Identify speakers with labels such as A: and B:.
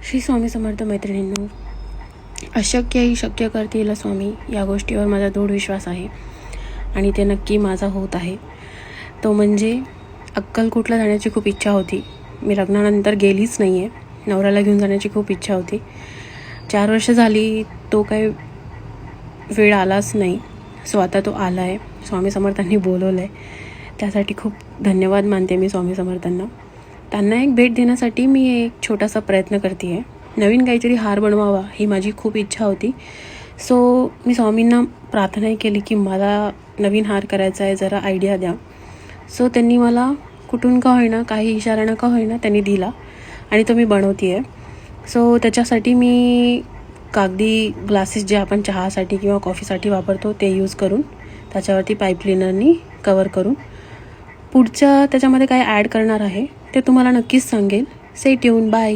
A: श्री स्वामी समर्थ मैत्रिणींनो, अशक्यही शक्य करतील स्वामी या गोष्टीवर माझा दृढ विश्वास आहे आणि ते नक्की माझा होत आहे. तो म्हणजे अक्कलकोटला जाण्याची खूप इच्छा होती. मी लग्नानंतर गेलीच नाही आहे. नवऱ्याला घेऊन जाण्याची खूप इच्छा होती. 4 वर्ष झाली तो काही वेळ आलाच नाही. सो आता तो आला आहे. स्वामी समर्थांनी बोलवलं आहे, त्यासाठी खूप धन्यवाद मानते मी स्वामी समर्थांना. त्यांना एक भेट देण्यासाठी मी एक छोटासा प्रयत्न करते आहे. नवीन काहीतरी हार बनवावा ही माझी खूप इच्छा होती. सो मी स्वामींना प्रार्थना केली की मला नवीन हार करायचा आहे, जरा आयडिया द्या. सो त्यांनी मला कुठून का होईना, काही इशाऱ्यानं का होईना त्यांनी दिला आणि तो मी बनवते आहे. सो त्याच्यासाठी मी कागदी ग्लासेस जे आपण चहासाठी किंवा कॉफीसाठी वापरतो ते यूज करून त्याच्यावरती पाईप क्लिनरनी कवर करून पुढच्या त्याच्यामध्ये काय ॲड करणार आहे ते तुम्हाला नक्कीच सांगेल. Stay tune. बाय.